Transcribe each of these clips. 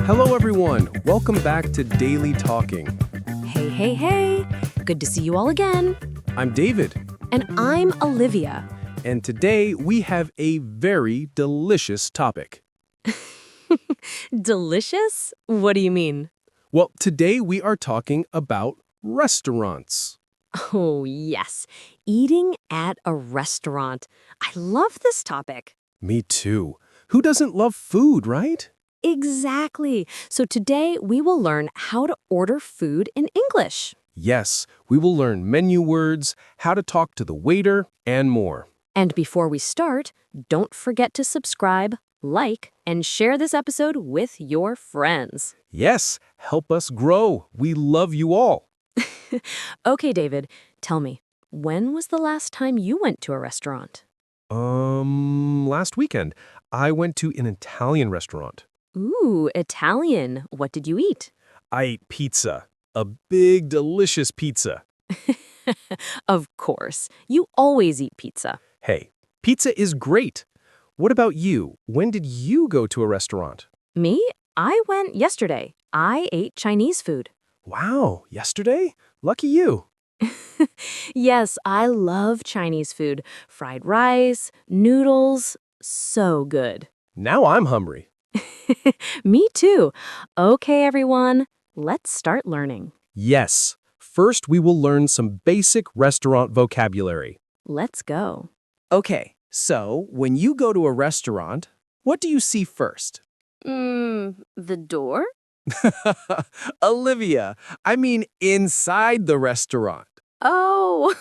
Hello, everyone. Welcome back to Daily Talking. Hey, hey, hey. Good to see you all again. I'm David, And I'm Olivia. and today we have a very delicious topic. Delicious? What do you mean? Well, today we are talking about restaurants. Oh, yes. Eating at a restaurant. I love this topic. Me too. Who doesn't love food, right? Exactly. So today we will learn how to order food in English. Yes, we will learn menu words, how to talk to the waiter, and more. And before we start, don't forget to subscribe, like, and share this episode with your friends. Yes, help us grow. We love you all. Okay, David, tell me, when was the last time you went to a restaurant? Last weekend, I went to an Italian restaurant. Ooh, Italian. What did you eat? I ate pizza. A big, delicious pizza. Of course. You always eat pizza. Hey, pizza is great. What about you? When did you go to a restaurant? Me? I went yesterday. I ate Chinese food. Wow, yesterday? Lucky you. Yes, I love Chinese food. Fried rice, noodles. So good. Now I'm hungry. Me too. Okay, everyone. Let's start learning. Yes. First, we will learn some basic restaurant vocabulary. Let's go. Okay, so when you go to a restaurant, what do you see first? The door? Olivia, I mean inside the restaurant. Oh,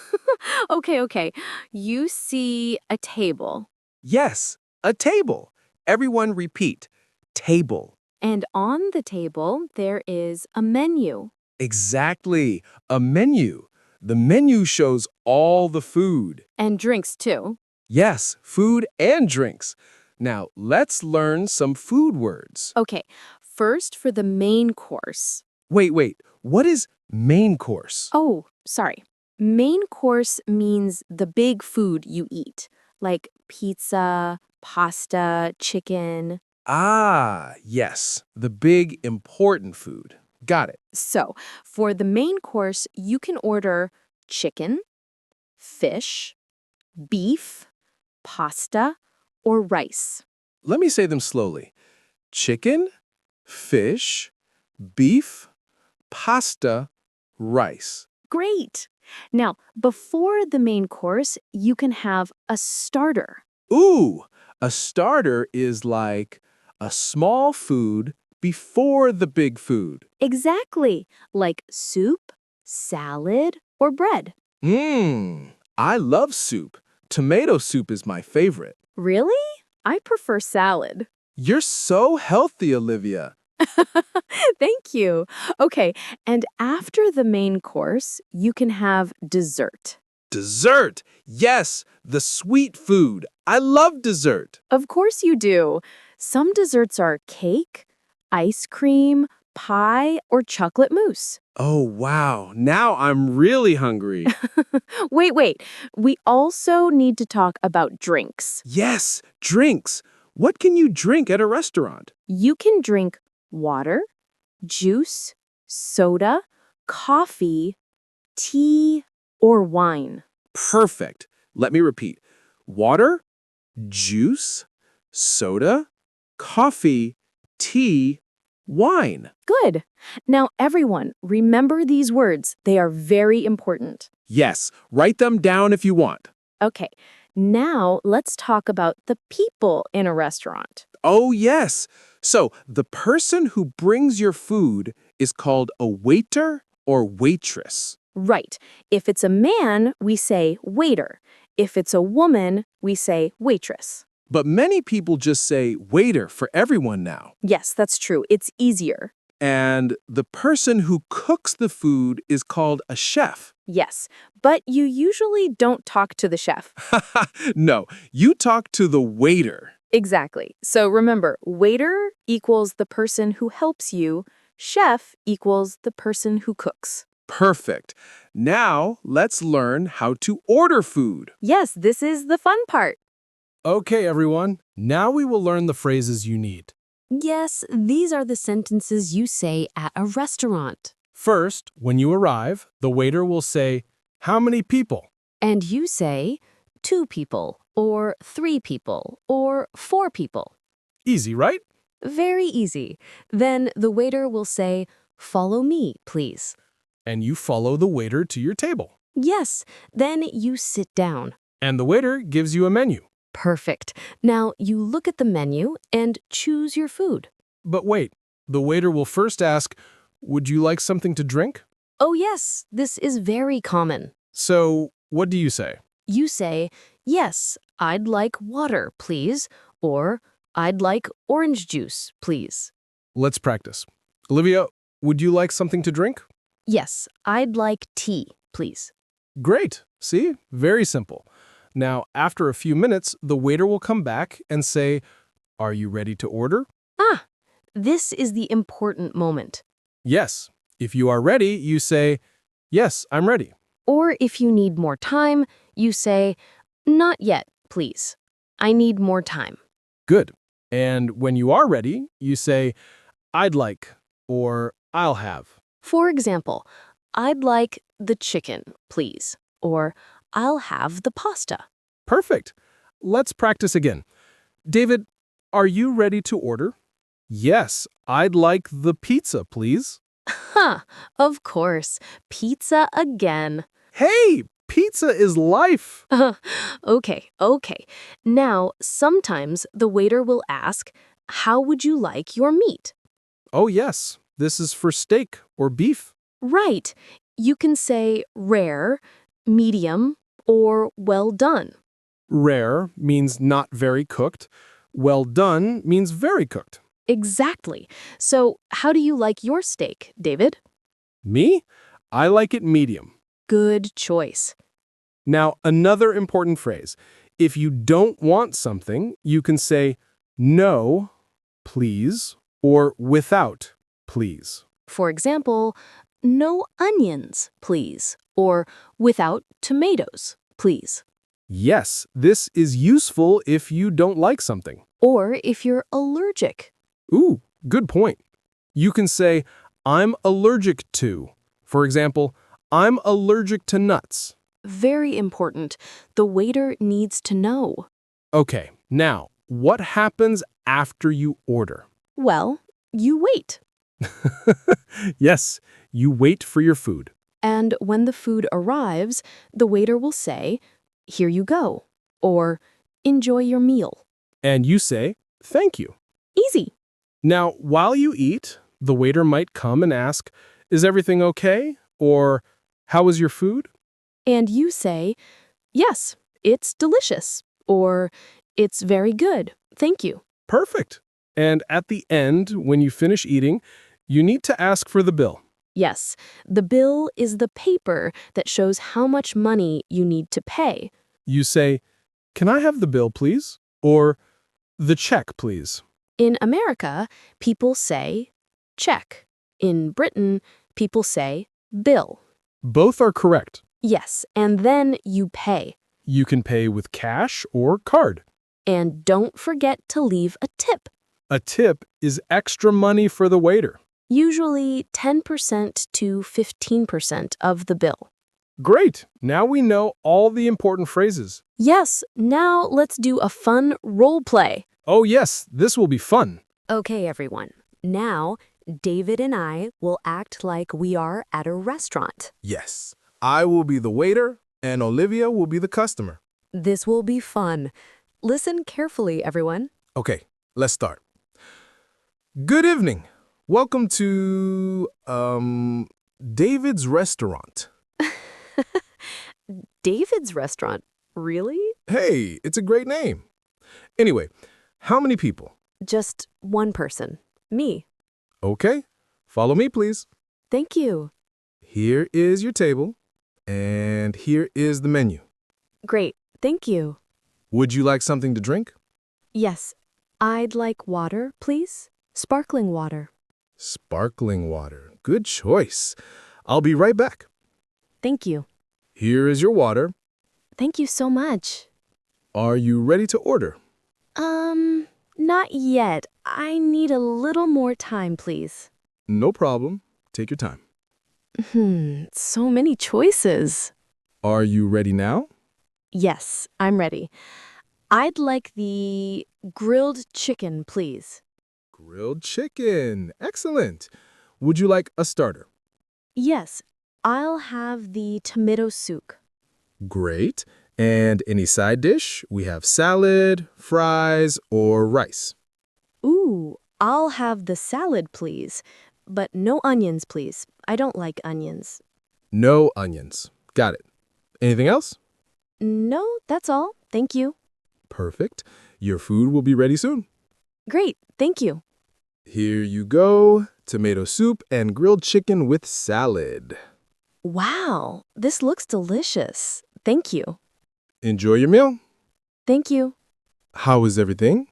okay. You see a table. Yes, a table. Everyone repeat. Table. And on the table, there is a menu. Exactly. A menu. The menu shows all the food. And drinks, too. Yes, food and drinks. Now, let's learn some food words. Okay, first for the main course. Wait. What is main course? Oh, sorry. Main course means the big food you eat, like pizza, pasta, chicken. Ah, yes. The big, important food. Got it. So, for the main course, you can order chicken, fish, beef, pasta, or rice. Let me say them slowly. Chicken, fish, beef, pasta, rice. Great! Now, before the main course, you can have a starter. Ooh, a starter is like a small food before the big food. Exactly, like soup, salad, or bread. I love soup. Tomato soup is my favorite. Really? I prefer salad. You're so healthy, Olivia. Thank you. Okay, and after the main course, you can have dessert. Dessert. Yes, the sweet food. I love dessert. Of course you do. Some desserts are cake, ice cream, pie, or chocolate mousse. Oh, wow. Now I'm really hungry. Wait. We also need to talk about drinks. Yes, drinks. What can you drink at a restaurant? You can drink water, juice, soda, coffee, tea, or wine. Perfect. Let me repeat. Water, juice, soda, coffee, tea, wine. Good. Now, everyone, remember these words. They are very important. Yes, write them down if you want. Okay, now let's talk about the people in a restaurant. Oh, yes. So the person who brings your food is called a waiter or waitress. Right. If it's a man, we say waiter. If it's a woman, we say waitress. But many people just say waiter for everyone now. Yes, that's true. It's easier. And the person who cooks the food is called a chef. Yes, but you usually don't talk to the chef. No, you talk to the waiter. Exactly. So remember, waiter equals the person who helps you. Chef equals the person who cooks. Perfect. Now, let's learn how to order food. Yes, this is the fun part. Okay, everyone. Now we will learn the phrases you need. Yes, these are the sentences you say at a restaurant. First, when you arrive, the waiter will say, "How many people?" And you say, 2 people, or 3 people, or 4 people. Easy, right? Very easy. Then the waiter will say, follow me, please. And you follow the waiter to your table. Yes, then you sit down. And the waiter gives you a menu. Perfect. Now you look at the menu and choose your food. But wait, the waiter will first ask, "Would you like something to drink?" Oh yes, this is very common. So, what do you say? You say, yes, I'd like water, please, or I'd like orange juice, please. Let's practice. Olivia, would you like something to drink? Yes, I'd like tea, please. Great. See? Very simple. Now, after a few minutes, the waiter will come back and say, "Are you ready to order?" Ah, this is the important moment. Yes. If you are ready, you say, "Yes, I'm ready." Or if you need more time, you say, not yet, please. I need more time. Good. And when you are ready, you say, "I'd like," or "I'll have." For example, I'd like the chicken, please. Or I'll have the pasta. Perfect. Let's practice again. David, are you ready to order? Yes, I'd like the pizza, please. Ha, of course. Pizza again. Hey, pizza is life. Okay. Now, sometimes the waiter will ask, how would you like your meat? Oh, yes, this is for steak or beef. Right. You can say rare, medium, or well done. Rare means not very cooked. Well done means very cooked. Exactly. So, how do you like your steak, David? Me? I like it medium. Good choice. Now, another important phrase. If you don't want something, you can say no, please, or without, please. For example, no onions, please, or without tomatoes, please. Yes, this is useful if you don't like something. Or if you're allergic. Ooh, good point. You can say, "I'm allergic to." For example, "I'm allergic to nuts." Very important. The waiter needs to know. Okay, now, what happens after you order? Well, you wait. Yes, you wait for your food. And when the food arrives, the waiter will say, here you go, or enjoy your meal. And you say, "Thank you." Easy. Now, while you eat, the waiter might come and ask, "Is everything okay?" Or, "How was your food?" And you say, yes, it's delicious, or it's very good, thank you. Perfect. And at the end, when you finish eating, you need to ask for the bill. Yes, the bill is the paper that shows how much money you need to pay. You say, "Can I have the bill, please?" Or, "The check, please." In America, people say check. In Britain, people say bill. Both are correct. Yes, and then you pay. You can pay with cash or card. And don't forget to leave a tip. A tip is extra money for the waiter. Usually 10% to 15% of the bill. Great! Now we know all the important phrases. Yes, now let's do a fun role play. Oh yes, this will be fun. Okay, everyone. Now, David and I will act like we are at a restaurant. Yes, I will be the waiter and Olivia will be the customer. This will be fun. Listen carefully, everyone. Okay, let's start. Good evening. Welcome to, David's restaurant. David's restaurant? Really? Hey, it's a great name. Anyway, how many people? Just one person. Me. Okay, follow me, please. Thank you. Here is your table, and here is the menu. Great. Thank you. Would you like something to drink? Yes. I'd like water, please. Sparkling water. Sparkling water. Good choice. I'll be right back. Thank you. Here is your water. Thank you so much. Are you ready to order? Not yet. I need a little more time, please. No problem. Take your time. So many choices. Are you ready now? Yes, I'm ready. I'd like the grilled chicken, please. Grilled chicken. Excellent. Would you like a starter? Yes, I'll have the tomato soup. Great. And any side dish? We have salad, fries, or rice. Ooh, I'll have the salad, please. But no onions, please. I don't like onions. No onions. Got it. Anything else? No, that's all. Thank you. Perfect. Your food will be ready soon. Great, thank you. Here you go. Tomato soup and grilled chicken with salad. Wow, this looks delicious. Thank you. Enjoy your meal. Thank you. How is everything?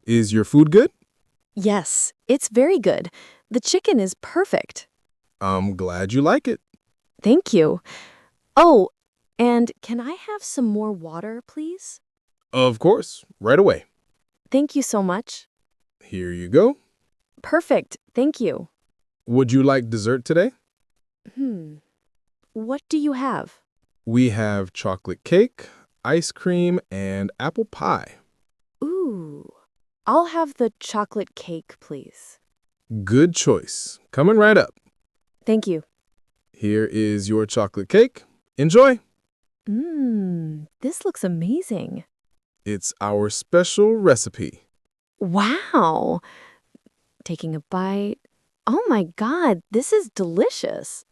Is your food good? Yes, it's very good. The chicken is perfect. I'm glad you like it. Thank you. Oh, and can I have some more water, please? Of course, right away. Thank you so much. Here you go. Perfect. Thank you. Would you like dessert today? What do you have? We have chocolate cake, ice cream, and apple pie. Ooh, I'll have the chocolate cake, please. Good choice. Coming right up. Thank you. Here is your chocolate cake. Enjoy. This looks amazing. It's our special recipe. Wow. Taking a bite. Oh my God, this is delicious.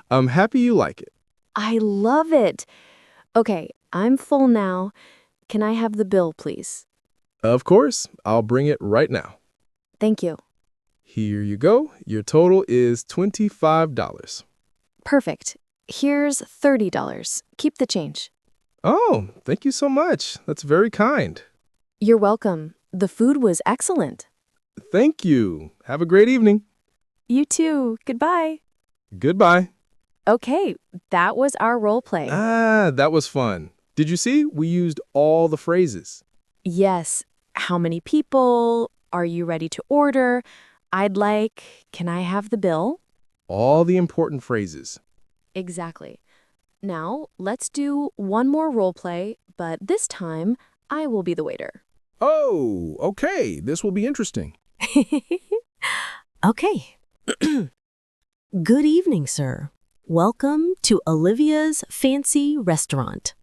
I'm happy you like it. I love it. Okay, I'm full now. Can I have the bill, please? Of course, I'll bring it right now. Thank you. Here you go. Your total is $25. Perfect. Here's $30. Keep the change. Oh, thank you so much. That's very kind. You're welcome. The food was excellent. Thank you. Have a great evening. You too. Goodbye. Goodbye. Okay, that was our role play. That was fun. Did you see? We used all the phrases. Yes. How many people? Are you ready to order? I'd like. Can I have the bill? All the important phrases. Exactly. Now, let's do one more role play, but this time I will be the waiter. Oh, okay. This will be interesting. Okay. Good evening, sir. Welcome to Olivia's Fancy Restaurant.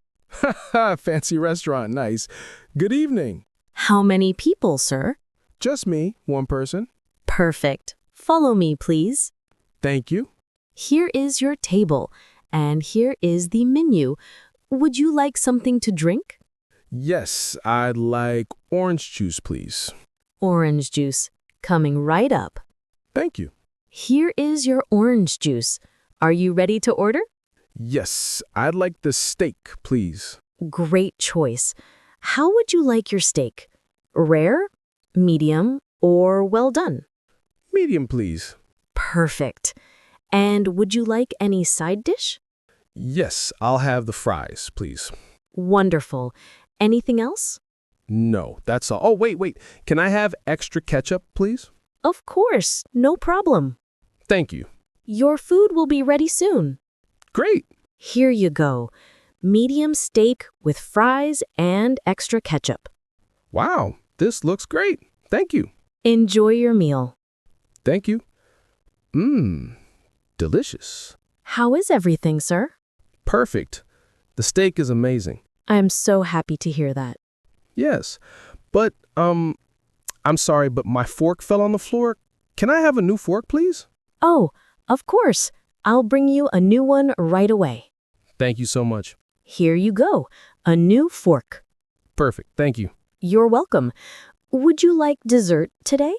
Fancy restaurant. Nice. Good evening. How many people, sir? Just me, one person. Perfect. Follow me, please. Thank you. Here is your table, and here is the menu. Would you like something to drink? Yes, I'd like orange juice, please. Orange juice. Coming right up. Thank you. Here is your orange juice. Are you ready to order? Yes, I'd like the steak, please. Great choice. How would you like your steak? Rare, medium, or well done? Medium, please. Perfect. And would you like any side dish? Yes, I'll have the fries, please. Wonderful. Anything else? No, that's all. Oh, wait. Can I have extra ketchup, please? Of course, no problem. Thank you. Your food will be ready soon. Great. Here you go. Medium steak with fries and extra ketchup. Wow, this looks great. Thank you. Enjoy your meal. Thank you. Delicious. How is everything, sir? Perfect. The steak is amazing. I am so happy to hear that. Yes, but, I'm sorry, but my fork fell on the floor. Can I have a new fork, please? Oh, of course. I'll bring you a new one right away. Thank you so much. Here you go. A new fork. Perfect. Thank you. You're welcome. Would you like dessert today?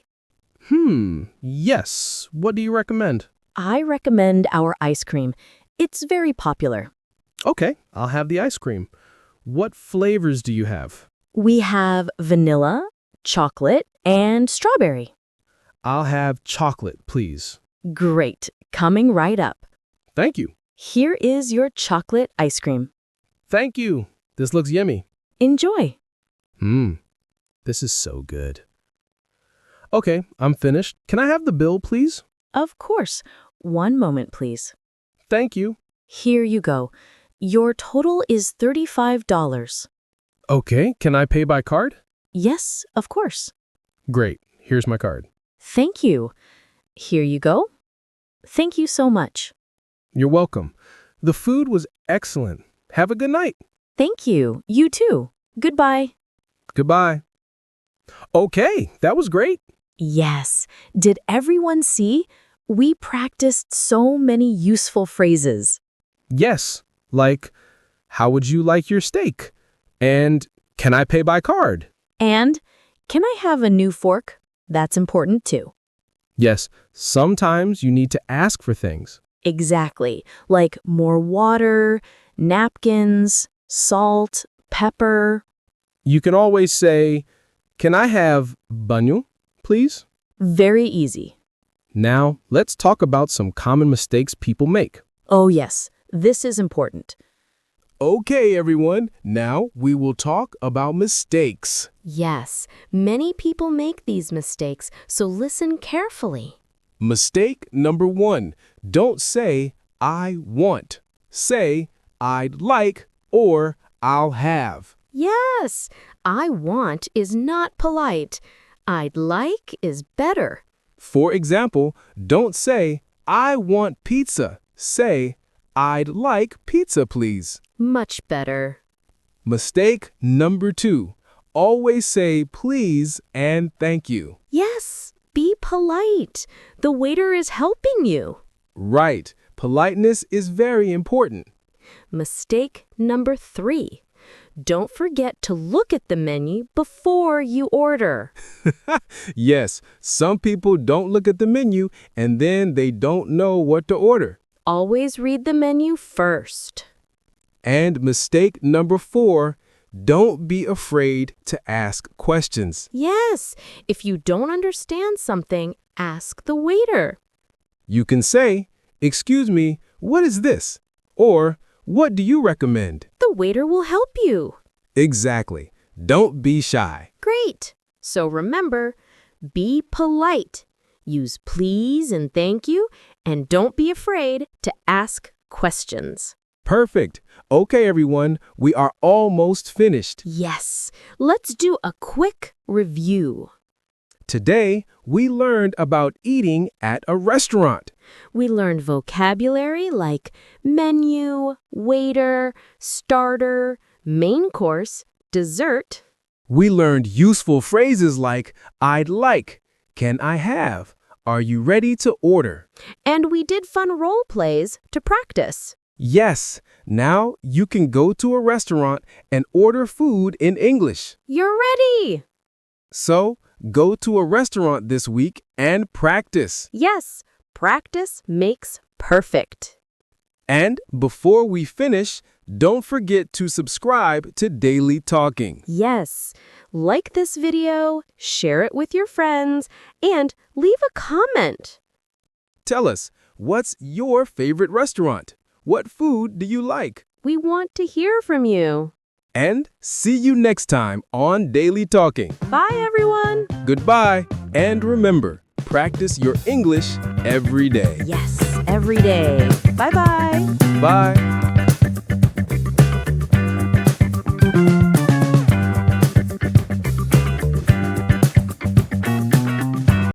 Yes. What do you recommend? I recommend our ice cream. It's very popular. Okay, I'll have the ice cream. What flavors do you have? We have vanilla, chocolate, and strawberry. I'll have chocolate, please. Great. Coming right up. Thank you. Here is your chocolate ice cream. Thank you. This looks yummy. Enjoy. This is so good. Okay, I'm finished. Can I have the bill, please? Of course. One moment, please. Thank you. Here you go. Your total is $35. Okay, can I pay by card? Yes, of course. Great. Here's my card. Thank you. Here you go. Thank you so much. You're welcome. The food was excellent. Have a good night. Thank you. You too. Goodbye. Goodbye. Okay, that was great. Yes. Did everyone see? We practiced so many useful phrases. Yes, like, how would you like your steak? And can I pay by card? And, can I have a new fork? That's important too. Yes, sometimes you need to ask for things. Exactly. Like more water, napkins, salt, pepper. You can always say, can I have banyo, please? Very easy. Now, let's talk about some common mistakes people make. Oh yes, this is important. Okay, everyone. Now we will talk about mistakes. Yes, many people make these mistakes, so listen carefully. Mistake number 1. Don't say, I want. Say, I'd like or I'll have. Yes, I want is not polite. I'd like is better. For example, don't say, I want pizza. Say, I'd like pizza, please. Much better. Mistake number 2. Always say please and thank you. Yes, be polite. The waiter is helping you. Right. Politeness is very important. Mistake number 3. Don't forget to look at the menu before you order. Yes, some people don't look at the menu and then they don't know what to order. Always read the menu first. And mistake number 4, don't be afraid to ask questions. Yes, if you don't understand something, ask the waiter. You can say, excuse me, what is this? Or, what do you recommend? The waiter will help you. Exactly. Don't be shy. Great. So remember, be polite. Use please and thank you, and don't be afraid to ask questions. Perfect. Okay, everyone, we are almost finished. Yes, let's do a quick review. Today, we learned about eating at a restaurant. We learned vocabulary like menu, waiter, starter, main course, dessert. We learned useful phrases like, I'd like, can I have, are you ready to order? And we did fun role plays to practice. Yes, now you can go to a restaurant and order food in English. You're ready! So, go to a restaurant this week and practice. Yes, practice makes perfect. And before we finish, don't forget to subscribe to Daily Talking. Yes, like this video, share it with your friends, and leave a comment. Tell us, what's your favorite restaurant? What food do you like? We want to hear from you. And see you next time on Daily Talking. Bye, everyone. Goodbye, and remember, practice your English every day. Yes, every day. Bye-bye. Bye.